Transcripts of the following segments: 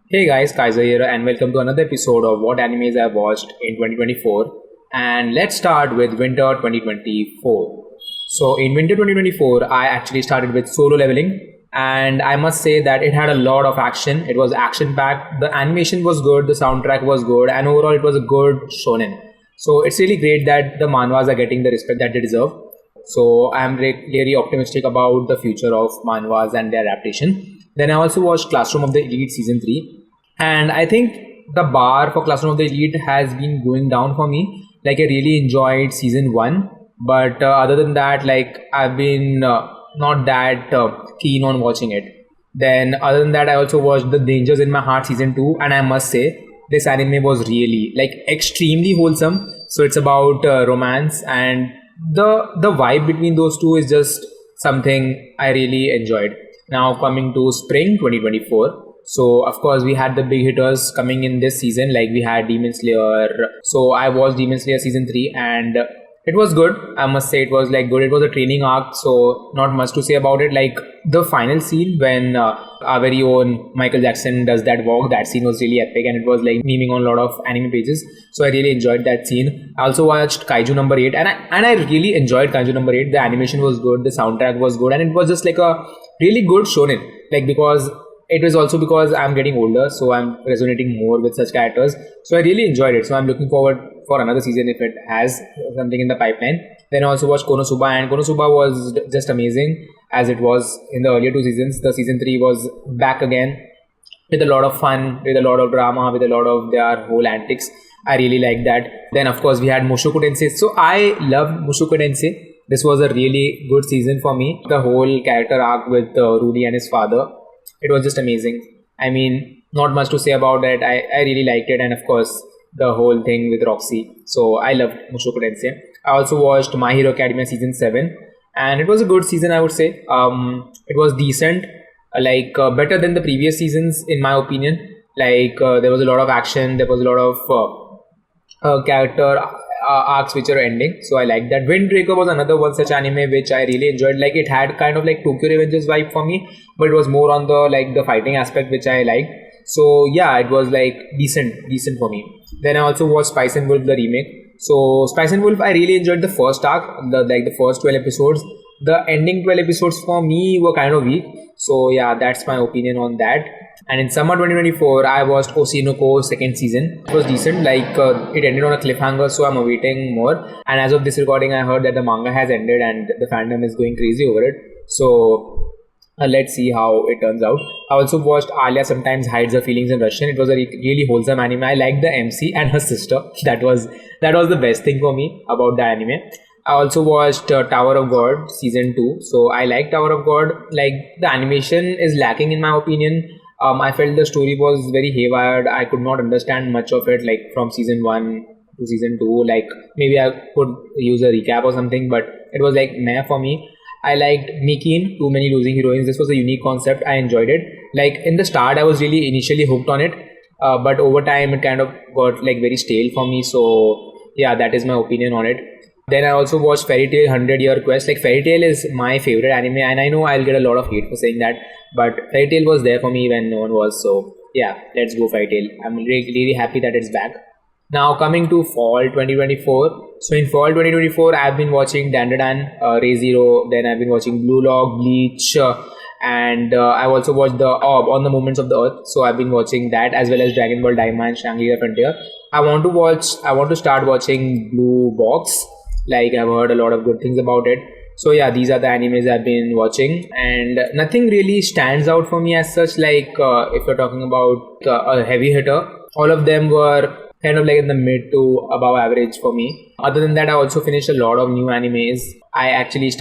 Hey guys, Kaiser here and welcome to another episode of what animes I've watched in 2024. And let's start with winter 2024. So in winter 2024, I actually started with Solo Leveling, and I must say that it had a lot of action. It was action packed, the animation was good, the soundtrack was good, and overall it was a good shonen. So it's really great that the manhwas are getting the respect that they deserve. So I'm really optimistic about the future of manhwas and their adaptation. Then I also watched Classroom of the Elite season 3, and I think the bar for Classroom of the Elite has been going down for me. Like, I really enjoyed season 1, but other than that, like, I've been not that keen on watching it. Then other than that, I also watched The Dangers in My Heart season 2, and I must say this anime was really like extremely wholesome. So it's about romance, and the vibe between those two is just something I really enjoyed. Now coming to spring 2024. So of course we had the big hitters coming in this season, like we had Demon Slayer. So I watched Demon Slayer season 3, and it was good. I must say it was like good. It was a training arc, so not much to say about it. Like the final scene when our very own Michael Jackson does that walk, that scene was really epic, and it was like memeing on a lot of anime pages. So I really enjoyed that scene. I also watched Kaiju number 8, and I really enjoyed Kaiju number 8. The animation was good, the soundtrack was good, and it was just like a really good shonen. Like, because it was also because I'm getting older, so I'm resonating more with such characters. So I really enjoyed it. So I'm looking forward for another season if it has something in the pipeline. Then I also watched Konosuba, and Konosuba was just amazing as it was in the earlier two seasons. The season 3 was back again with a lot of fun, with a lot of drama, with a lot of their whole antics. I really like that. Then of course we had Mushoku Tensei. So I loved Mushoku Tensei. This was a really good season for me. The whole character arc with Rudy and his father, it was just amazing. I mean, not much to say about it. I really liked it, and of course the whole thing with Roxy. So I loved Mushoku Tensei. I also watched My Hero Academia season 7, and it was a good season, I would say. It was decent, better than the previous seasons in my opinion. There was a lot of action, there was a lot of character arcs which are ending, so I like that. Windbreaker was another one such anime which I really enjoyed. Like, it had kind of like Tokyo Revengers vibe for me, but it was more on the fighting aspect which I liked. So yeah, it was like decent for me. Then I also watched Spice and Wolf the remake. So Spice and Wolf, I really enjoyed the first arc, the first 12 episodes. The ending 12 episodes for me were kind of weak. So yeah, that's my opinion on that. And in summer 2024, I watched Oshinoko second season. It was decent. It ended on a cliffhanger, so I'm awaiting more. And as of this recording, I heard that the manga has ended and the fandom is going crazy over it. So let's see how it turns out. I also watched Alia Sometimes Hides Her Feelings in Russian. It was a really wholesome anime. I liked the MC and her sister. That was the best thing for me about the anime. I also watched Tower of God season 2. So I like Tower of God. Like, the animation is lacking in my opinion. I felt the story was very haywire. I could not understand much of it, like from season 1 to season 2. Like, maybe I could use a recap or something, but it was like meh for me. I liked Mikin, Too Many Losing Heroines. This was a unique concept. I enjoyed it. Like, in the start, I was really initially hooked on it, but over time, it kind of got like very stale for me. So yeah, that is my opinion on it. Then I also watched Fairy Tail 100 Year Quest. Like, Fairy Tail is my favorite anime, and I know I'll get a lot of hate for saying that, but Fairy Tail was there for me when no one was. So yeah, let's go Fairy Tail. I'm really happy that it's back. Now coming to fall 2024. So in fall 2024, I've been watching Dandadan, Re:Zero. Then I've been watching Blue Lock, Bleach, and I've also watched the Orb on the Movements of the Earth. So I've been watching that, as well as Dragon Ball Daima and Shangri-La Frontier. I want to start watching Blue Box. Like, I've heard a lot of good things about it. So yeah, these are the animes I've been watching, and nothing really stands out for me as such. Like, if you're talking about a heavy hitter, all of them were kind of like in the mid to above average for me. Other than that, I also finished a lot of new animes. I actually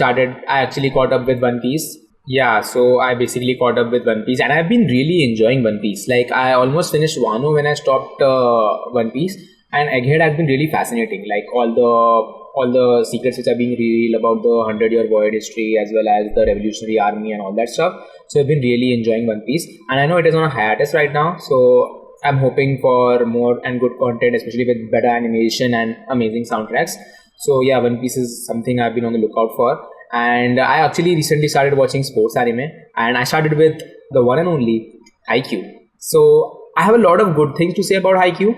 caught up with One Piece. Yeah, so I basically caught up with One Piece, and I've been really enjoying One Piece. Like, I almost finished Wano when I stopped One Piece, and Egghead has been really fascinating. Like, all the secrets which are being revealed about the 100-year void history, as well as the Revolutionary Army and all that stuff. So I've been really enjoying One Piece, and I know it is on a hiatus right now. So I'm hoping for more and good content, especially with better animation and amazing soundtracks. So yeah, One Piece is something I've been on the lookout for. And I actually recently started watching sports anime, and I started with the one and only Haikyuu. So I have a lot of good things to say about Haikyuu.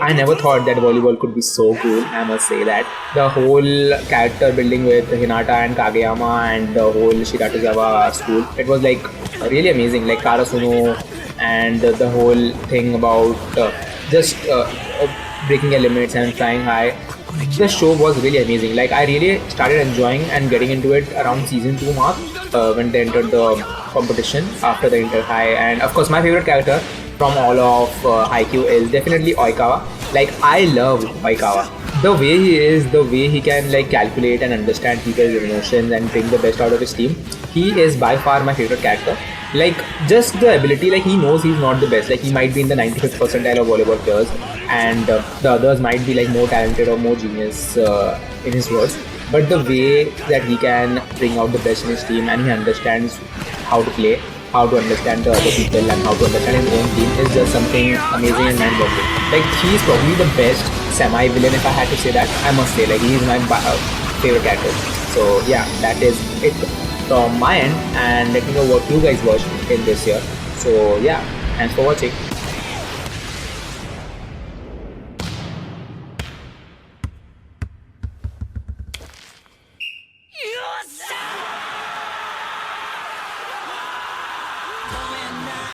I never thought that volleyball could be so cool. I must say that the whole character building with Hinata and Kageyama and the whole Shirakazawa school, it was like really amazing. Like Karasuno and the whole thing about just breaking your limits and flying high. The show was really amazing. Like I really started enjoying and getting into it around season 2 mark when they entered the competition after the inter high. And of course, my favorite character from all of Haikyuu is definitely Oikawa. Like I love Oikawa. The way he is, the way he can like calculate and understand people's emotions and bring the best out of his team. He is by far my favorite character. Like just the ability, like he knows he's not the best. Like he might be in the 95th percentile of volleyball players, and the others might be like more talented or more genius in his words. But the way that he can bring out the best in his team, and he understands how to play, how to understand the other people, and how to understand his own team is just something amazing and mind-boggling. Like he is probably the best semi-villain, if I had to say that. I must say, like he is my favorite character. So yeah, that is it from my end, and let me know what you guys watched in this year. So yeah, thanks for watching.